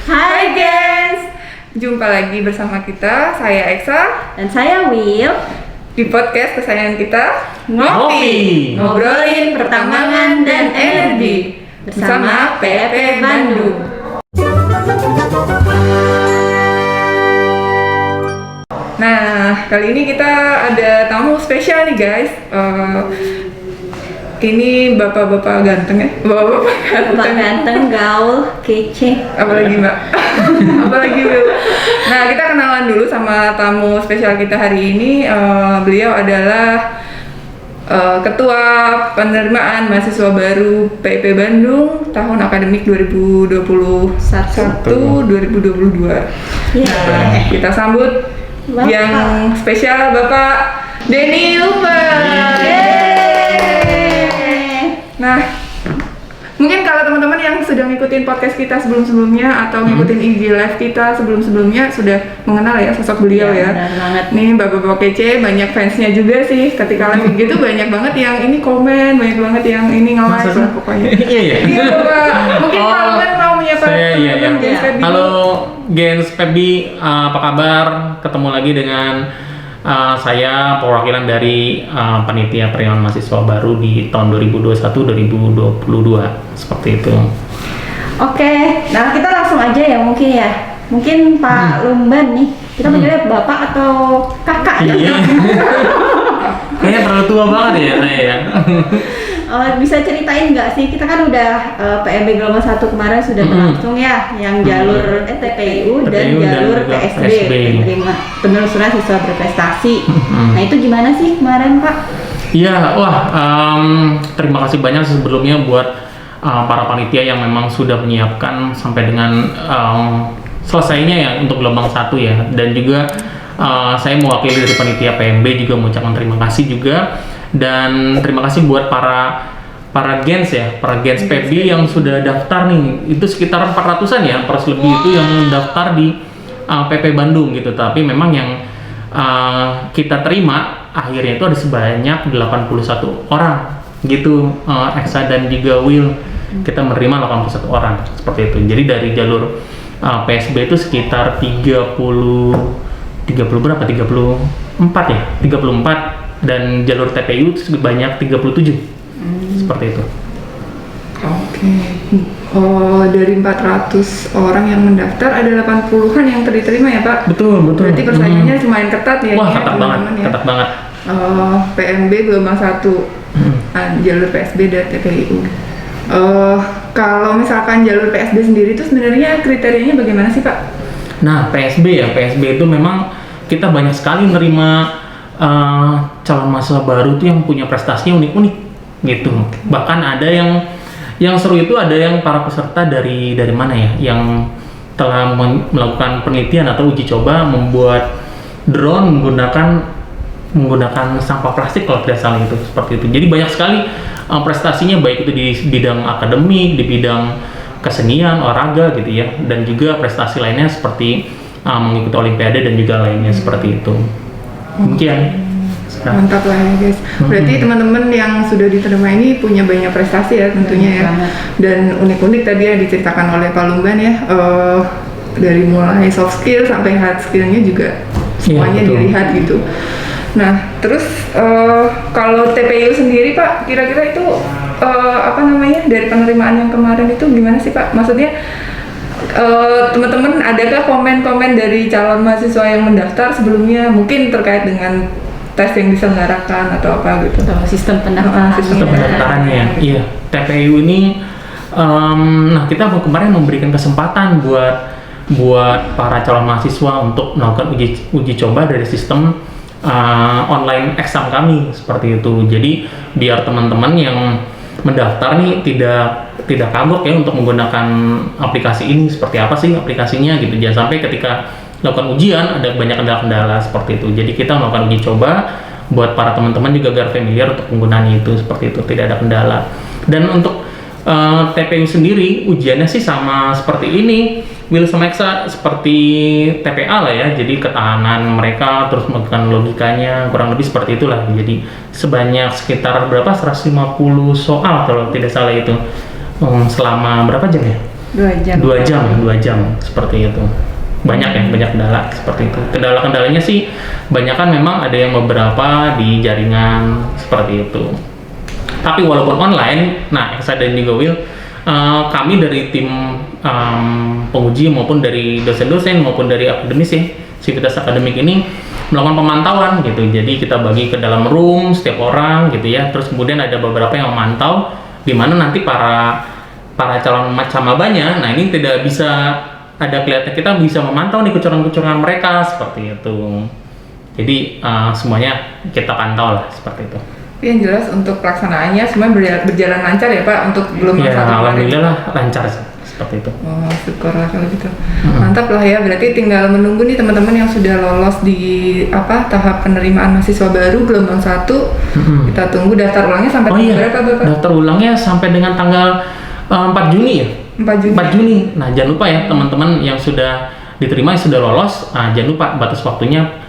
Hai guys, Jumpa lagi bersama kita, saya Eksa dan saya Will di podcast kesayangan kita Ngopi. ngobrolin pertambangan dan energi bersama PEP Bandung. Nah, kali ini kita ada tamu spesial nih guys. Ini bapak-bapak ganteng ya, Bapak ganteng, gaul, kece. apalagi mbak, apalagi Will. Nah, kita kenalan dulu sama tamu spesial kita hari ini. Beliau adalah Ketua Penerimaan Mahasiswa Baru PIP Bandung tahun akademik 2021-2022. Yeah. Kita sambut Bapak. yang spesial Bapak Denny Lumba. Nah, mungkin kalau teman-teman yang sudah ngikutin podcast kita sebelum-sebelumnya atau ngikutin IG live kita sebelum-sebelumnya sudah mengenal ya sosok beliau ya. Benar banget. Nih bapak-bapak kece, banyak fansnya juga sih. Ketika live IG tuh banyak banget yang ini komen, banyak banget yang ini nge-like lah pokoknya. Iya. Iya Bapak, mungkin kalau kan mau menyapa Saya teman-teman iya. Gens Feby. Halo Gens Feby, apa kabar? Ketemu lagi dengan saya perwakilan dari panitia penerimaan mahasiswa baru di tahun 2021-2022 seperti itu. Oke, nah kita langsung aja ya mungkin ya. Mungkin Pak Lumban nih, kita panggilnya Bapak atau Kakak ya? Iya. Kayaknya terlalu tua banget ya saya ya. Bisa ceritain nggak sih, kita kan udah PMB Gelombang 1 kemarin sudah berlangsung ya, yang jalur TPU dan TPU dan jalur juga PSB, PSB. penelusuran siswa berprestasi. Nah itu gimana sih kemarin Pak? Iya, terima kasih banyak sebelumnya buat para panitia yang memang sudah menyiapkan sampai dengan selesainya ya untuk gelombang 1 ya. Dan juga saya mewakili dari panitia PMB juga mengucapkan terima kasih juga. Dan terima kasih buat para gens ya, para gens PB yang sudah daftar nih. Itu sekitar 400-an ya, 400 lebih itu yang daftar di PP Bandung gitu. Tapi memang yang kita terima akhirnya itu ada sebanyak 81 orang gitu. Eksa dan juga Will, kita menerima 81 orang seperti itu. Jadi dari jalur PSB itu sekitar 34 ya, 34, dan jalur TPU itu sebanyak 37 seperti itu. Oke. Oh, dari 400 orang yang mendaftar ada 80-an yang diterima ya Pak? Betul. Berarti persaingannya lumayan ketat ya. Wah, ini ya, ketat banget, teman-teman ya. ketat banget. PMB gelombang 1, jalur PSB dan TPU. Kalau misalkan jalur PSB sendiri itu sebenarnya kriterianya bagaimana sih Pak? Nah, PSB itu memang kita banyak sekali menerima calon mahasiswa baru tuh yang punya prestasinya unik-unik gitu. Bahkan ada yang seru itu, ada yang para peserta dari mana ya, yang telah melakukan penelitian atau uji coba membuat drone menggunakan sampah plastik kalau tidak salah itu, seperti itu. Jadi banyak sekali prestasinya, baik itu di bidang akademik, di bidang kesenian, olahraga gitu ya, dan juga prestasi lainnya seperti mengikuti olimpiade dan juga lainnya seperti itu. Demikian. Mantap lah ya guys. Berarti teman-teman yang sudah diterima ini punya banyak prestasi ya tentunya ya. Dan unik-unik tadi ya diceritakan oleh Pak Lumban ya. Dari mulai soft skill sampai hard skillnya juga semuanya betul. dilihat gitu. Nah terus kalau TPU sendiri Pak, kira-kira itu dari penerimaan yang kemarin itu gimana sih Pak? Maksudnya teman-teman adakah komen-komen dari calon mahasiswa yang mendaftar sebelumnya mungkin terkait dengan tes yang diselenggarakan atau apa gitu? Sistem pendaftaran. Sistem Pendaftarannya ya. Iya, TPU ini kita kemarin memberikan kesempatan buat para calon mahasiswa untuk melakukan uji coba dari sistem online exam kami seperti itu. Jadi biar teman-teman yang mendaftar nih tidak kagok ya untuk menggunakan aplikasi ini, seperti apa sih aplikasinya gitu. Jangan sampai ketika melakukan ujian ada banyak kendala-kendala seperti itu. Jadi kita melakukan uji coba buat para teman-teman juga agar familiar untuk penggunaan itu, seperti itu, tidak ada kendala. Dan untuk TPU sendiri ujiannya sih sama seperti ini, Will sama Eksa, seperti TPA lah ya. Jadi ketahanan mereka terus melakukan logikanya kurang lebih seperti itulah. Jadi sebanyak sekitar 150 soal kalau tidak salah itu selama berapa jam ya? 2 jam. 2 jam seperti itu. Banyak ya, banyak kendala seperti itu. Kendalanya sih banyak kan, memang ada yang beberapa di jaringan seperti itu. Tapi walaupun online, nah Eksa dan juga Will, kami dari tim penguji maupun dari dosen-dosen maupun dari akademis ya, Sivitas Akademik ini melakukan pemantauan gitu. Jadi kita bagi ke dalam room setiap orang gitu ya. Terus kemudian ada beberapa yang memantau, di mana nanti para calon macamabanya, nah ini tidak bisa ada kelihatan, kita bisa memantau nih kecurangan-kecurangan mereka seperti itu. Jadi semuanya kita pantau lah seperti itu. Yang jelas untuk pelaksanaannya semua berjalan lancar ya Pak untuk gelombang Ya, 1 kemarin. alhamdulillah lah lancar sih, seperti itu. Oh, syukurlah kalau gitu. Mantap lah ya, berarti tinggal menunggu nih teman-teman yang sudah lolos di tahap penerimaan mahasiswa baru gelombang 1. Kita tunggu daftar ulangnya sampai berapa Bapak? Daftar ulangnya sampai dengan tanggal 4 Juni ya? 4 Juni. 4 Juni. Nah, jangan lupa ya teman-teman yang sudah diterima, yang sudah lolos, jangan lupa batas waktunya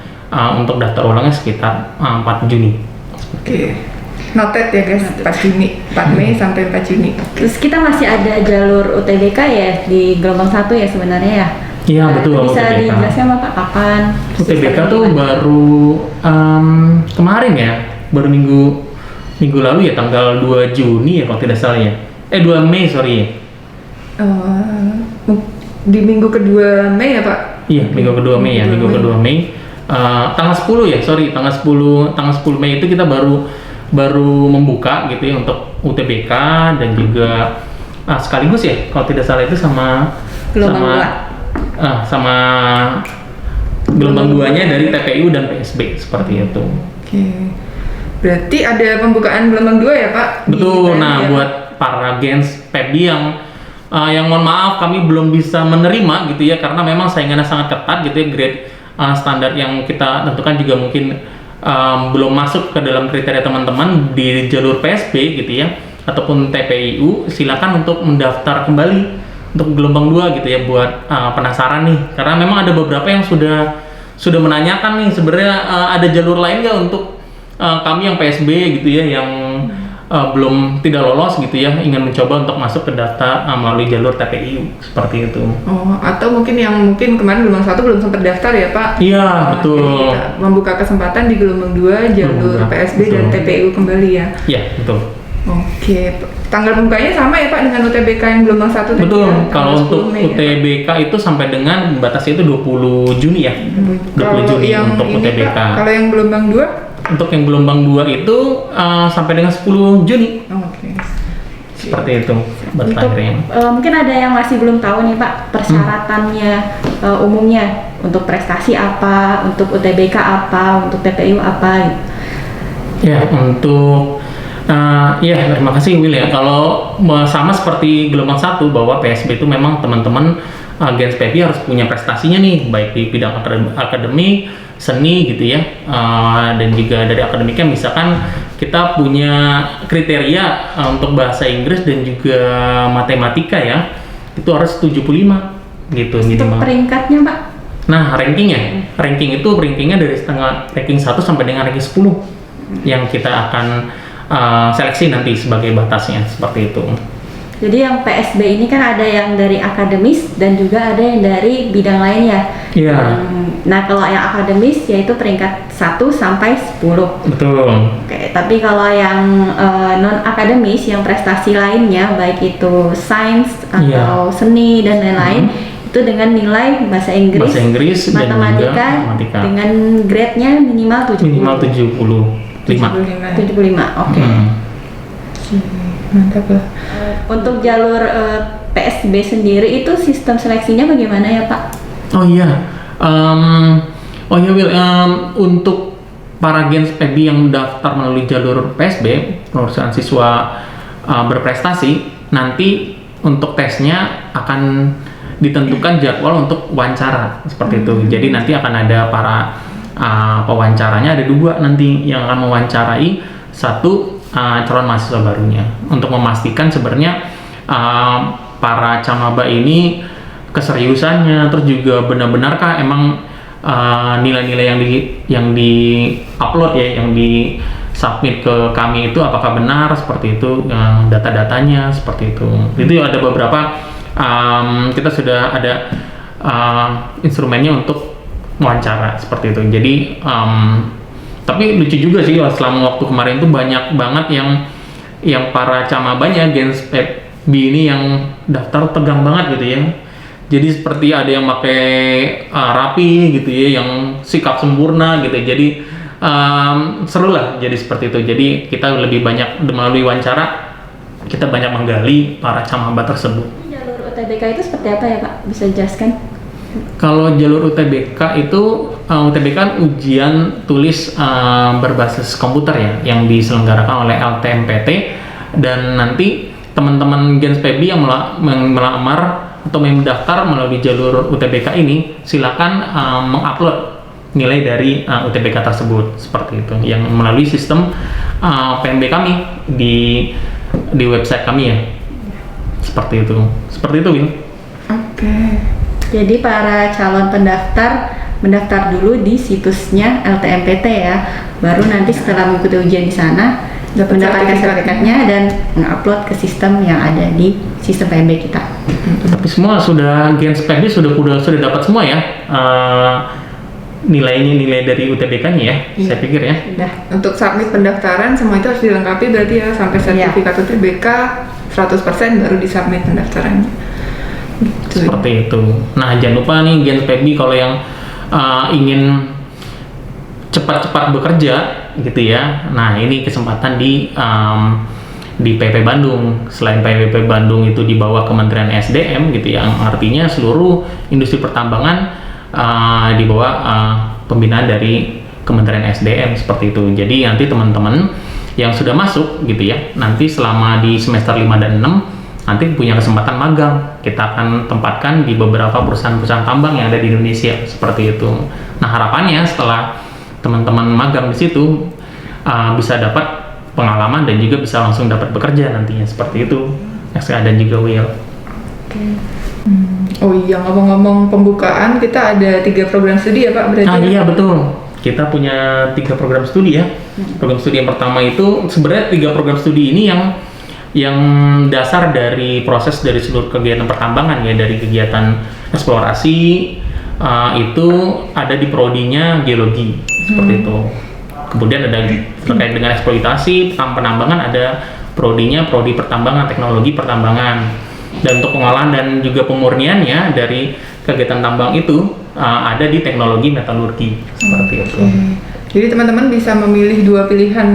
untuk daftar ulangnya sekitar 4 Juni. Oke. Noted ya guys, 4 Juni, 4 Mei sampai 4 Juni. Terus kita masih ada jalur UTBK ya di gelombang 1 ya sebenarnya ya? Iya, Nah, betul. itu bisa UTBK. dijelaskan Bapak kapan? UTBK tuh baru kemarin ya, baru minggu lalu ya, tanggal 2 Juni ya kalau tidak salah ya. 2 Mei sorry ya. Di minggu kedua Mei ya Pak? Iya, minggu kedua Mei ya, minggu kedua Mei. Tanggal 10 ya, sorry, tanggal 10 Mei itu kita baru membuka gitu ya untuk UTBK dan juga sekaligus ya kalau tidak salah itu sama Gelombang gelombang 2-nya dari TPU dan PSB seperti itu. Oke. Berarti ada pembukaan gelombang 2 ya Pak? Betul. Nah, buat para gens PEPDI yang mohon maaf kami belum bisa menerima gitu ya, karena memang saingannya sangat ketat gitu ya, grade standar yang kita tentukan juga mungkin belum masuk ke dalam kriteria teman-teman di jalur PSB gitu ya, ataupun TPIU. Silakan untuk mendaftar kembali untuk gelombang 2 gitu ya, buat penasaran nih, karena memang ada beberapa yang sudah menanyakan nih sebenarnya ada jalur lain nggak untuk kami yang PSB gitu ya, yang belum tidak lolos gitu ya, ingin mencoba untuk masuk ke daftar melalui jalur TPIU seperti itu. Oh, atau mungkin yang kemarin gelombang 1 belum sempat daftar ya Pak? Iya, betul. Jadi kita membuka kesempatan di gelombang 2 jalur PSB betul. dan TPIU kembali ya. Iya, betul. Oke, tanggal bukanya sama ya Pak dengan UTBK yang gelombang 1 tadi? Betul. Ya? Kalau untuk UTBK itu sampai dengan batasnya itu 20 Juni ya. 20 Juni yang untuk ini, UTBK. Pak, kalau yang gelombang 2? Untuk yang gelombang 2 itu sampai dengan 10 Juni. Oke. Seperti itu batas Untuk akhirnya. mungkin ada yang masih belum tahu nih Pak persyaratannya umumnya untuk prestasi apa, untuk UTBK apa, untuk TPIU apa? Ya, untuk ya terima kasih Will ya. Kalau sama seperti gelombang 1 bahwa PSB itu memang teman-teman gens PPI harus punya prestasinya nih, baik di bidang akademik, seni gitu ya, dan juga dari akademiknya misalkan kita punya kriteria untuk bahasa Inggris dan juga matematika ya, itu harus 75 gitu Untuk minimal. peringkatnya Pak? Nah, rankingnya dari ranking 1 sampai dengan ranking 10 yang kita akan seleksi nanti sebagai batasnya seperti itu. Jadi yang PSB ini kan ada yang dari akademis dan juga ada yang dari bidang lain ya. Iya. Nah, kalau yang akademis yaitu peringkat 1 sampai 10. Betul. Oke, tapi kalau yang non akademis yang prestasi lainnya baik itu sains atau seni dan lain-lain itu dengan nilai bahasa Inggris dan juga matematika dengan grade-nya minimal 70. Minimal 75. 75. Oke. Mantap lah. Untuk jalur PSB sendiri itu sistem seleksinya bagaimana ya Pak? Oh iya, Will, untuk para gens PEPDI yang daftar melalui jalur PSB, perusahaan siswa berprestasi, nanti untuk tesnya akan ditentukan jadwal untuk wawancara seperti itu. Jadi nanti akan ada para pewawancaranya, ada 2 nanti yang akan mewawancarai, 1 calon mahasiswa barunya untuk memastikan sebenarnya para camaba ini keseriusannya, terus juga benar-benarkah emang nilai-nilai yang di upload ya, yang di submit ke kami itu apakah benar seperti itu, data-datanya seperti itu. Itu ada beberapa kita sudah ada instrumennya untuk wawancara seperti itu. Jadi tapi lucu juga sih selama waktu kemarin itu banyak banget yang para camabanya Gens PEB ini yang daftar tegang banget gitu ya. Jadi seperti ada yang pakai rapi gitu ya, yang sikap sempurna gitu. Jadi seru lah jadi seperti itu. Jadi kita lebih banyak melalui wawancara, kita banyak menggali para camaba tersebut. Jalur UTBK itu seperti apa ya Pak? Bisa jelaskan? Kalau jalur UTBK itu UTBK kan ujian tulis berbasis komputer ya, yang diselenggarakan oleh LTMPT, dan nanti teman-teman Gens PEB yang melamar atau mendaftar melalui jalur UTBK ini silakan mengupload nilai dari UTBK tersebut seperti itu, yang melalui sistem PMB kami di website kami ya, seperti itu Win. Oke. Jadi para calon pendaftar mendaftar dulu di situsnya LTMPT ya, baru nanti setelah mengikuti ujian di sana mendapatkan sertifikatnya dan mengupload ke sistem yang ada di sistem PMB kita. Tapi semua sudah Gens PEB sudah dapat semua ya nilai dari UTBK-nya ya, saya pikir ya. Udah. Untuk submit pendaftaran semua itu harus dilengkapi berarti ya, sampai sertifikat UTBK 100% baru disubmit pendaftarannya. Gitu. Seperti itu. Nah, jangan lupa nih Gens PEB kalau yang ingin cepat-cepat bekerja gitu ya. Nah, ini kesempatan di PP Bandung. Selain PP Bandung itu di bawah Kementerian SDM gitu ya, artinya seluruh industri pertambangan di bawah pembinaan dari Kementerian SDM seperti itu. Jadi nanti teman-teman yang sudah masuk gitu ya, nanti selama di semester 5 dan 6 nanti punya kesempatan magang. Kita akan tempatkan di beberapa perusahaan-perusahaan tambang yang ada di Indonesia seperti itu. Nah, harapannya setelah teman-teman magang di situ bisa dapat pengalaman dan juga bisa langsung dapat bekerja nantinya seperti itu. SK dan juga Will. Oh iya, ngomong-ngomong pembukaan, kita ada 3 program studi ya Pak berarti? Iya betul. Kita punya 3 program studi ya. Program studi yang pertama itu sebenarnya 3 program studi ini yang dasar dari proses dari seluruh kegiatan pertambangan ya, dari kegiatan eksplorasi itu ada di prodinya geologi seperti itu. Kemudian ada terkait dengan eksploitasi penambangan, ada prodi pertambangan, teknologi pertambangan. Dan untuk pengolahan dan juga pemurniannya dari kegiatan tambang itu ada di teknologi metalurgi seperti itu. Jadi teman-teman bisa memilih 2 pilihan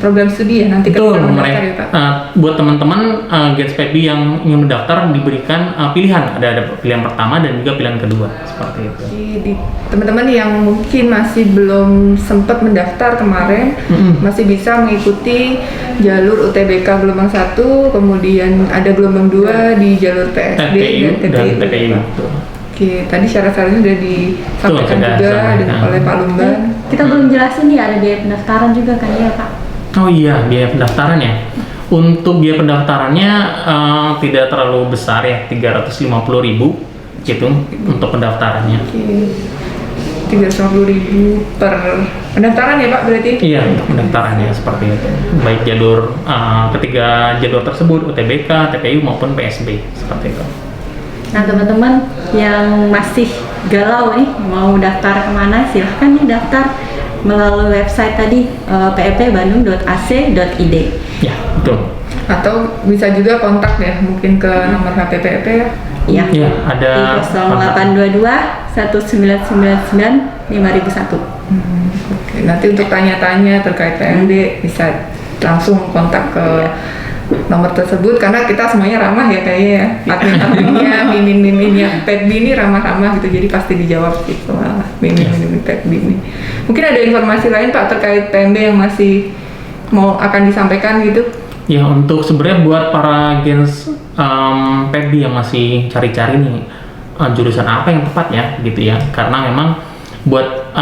program studi ya nanti ketika mendaftar ya Pak? Buat teman-teman Gens PEB yang ingin mendaftar diberikan pilihan, ada pilihan pertama dan juga pilihan kedua seperti itu. Jadi teman-teman yang mungkin masih belum sempat mendaftar kemarin masih bisa mengikuti jalur UTBK gelombang 1, kemudian ada gelombang 2 di jalur PSD dan TPIU. Oke, tadi syarat-syaratnya sudah disampaikan juga oleh Pak Lumban. Kita belum jelasin nih, ada biaya pendaftaran juga kan ya Pak? Oh iya, biaya pendaftaran ya. Untuk biaya pendaftarannya tidak terlalu besar ya, 350.000 gitu untuk pendaftarannya. Oke. 350.000 per pendaftaran ya Pak berarti? Iya, untuk pendaftarannya seperti itu. Baik jalur ketiga jalur tersebut, UTBK, TPIU maupun PSB seperti itu. Nah teman-teman yang masih galau nih mau daftar kemana, silahkan nih daftar melalui website tadi pepbandung.ac.id. Ya betul. Atau bisa juga kontak ya, mungkin ke nomor HP PEP ya. Iya. Ya, ada di 0822 1999 5001. Oke, nanti untuk tanya-tanya terkait PMB bisa langsung kontak ke nomor tersebut, karena kita semuanya ramah ya kayaknya ya, admin-adminnya, mimin-miminnya PEB ini ramah-ramah gitu, jadi pasti dijawab gitu malah mimin-mimin PEB ini. Mungkin ada informasi lain Pak terkait PMB yang masih akan disampaikan gitu? Ya, untuk sebenarnya buat para Gens PEB yang masih cari-cari nih jurusan apa yang tepat ya gitu ya, karena memang buat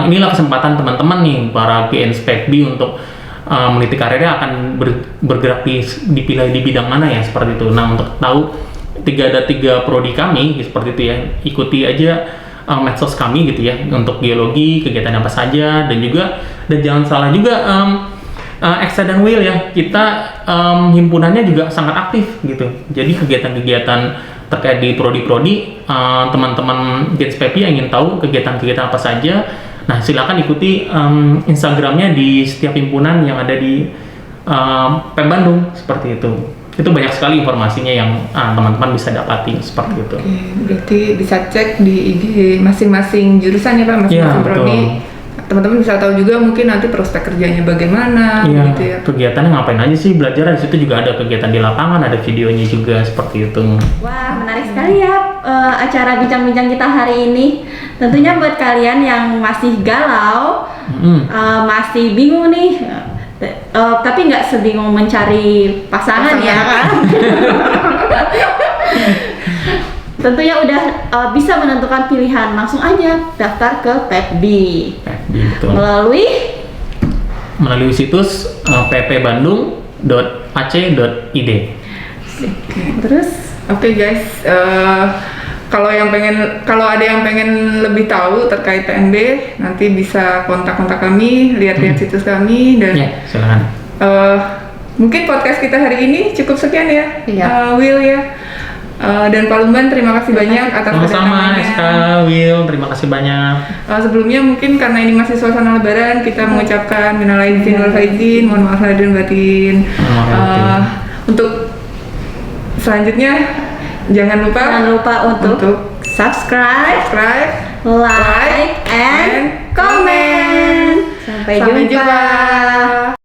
inilah kesempatan teman-teman nih para Gens PEB untuk meniti karirnya akan bergerak dipilih di bidang mana ya seperti itu. Nah, untuk tahu ada tiga prodi kami seperti itu ya, ikuti aja medsos kami gitu ya untuk geologi kegiatan apa saja, dan jangan salah juga Eksa dan Will ya, kita himpunannya juga sangat aktif gitu. Jadi kegiatan-kegiatan terkait di prodi-prodi, teman-teman Gens PEPI yang ingin tahu kegiatan-kegiatan apa saja, nah silakan ikuti Instagramnya di setiap himpunan yang ada di PEP Bandung seperti itu. Itu banyak sekali informasinya yang teman-teman bisa dapati seperti itu. Oke, berarti bisa cek di IG masing-masing jurusan ya Pak, masing-masing Iya, prodi. betul. Teman-teman bisa tahu juga mungkin nanti prospek kerjanya bagaimana Iya, gitu ya. kegiatannya ngapain aja sih, belajar di situ juga ada kegiatan di lapangan, ada videonya juga seperti itu. Wah, menarik sekali ya acara bincang-bincang kita hari ini. Tentunya buat kalian yang masih galau, masih bingung nih, tapi nggak sebingung mencari pasangan ya kan? Tentunya udah bisa menentukan pilihan, langsung aja daftar ke PEPBI Betul. melalui situs ppbandung.ac.id. terus. Oke guys, kalau ada yang pengen lebih tahu terkait TNB, nanti bisa kontak kami, lihat-lihat situs kami dan Ya, silakan. mungkin podcast kita hari ini cukup sekian ya, Iya. Will ya. Dan Pak Lumban, terima kasih banyak atas Sama-sama, kedatangannya. SK Will, terima kasih banyak. Sebelumnya mungkin karena ini masih suasana Lebaran, kita mengucapkan minal aidin wal faizin, mohon maaf lahir dan batin. Untuk selanjutnya jangan lupa untuk subscribe, like, and comment. Sampai jumpa.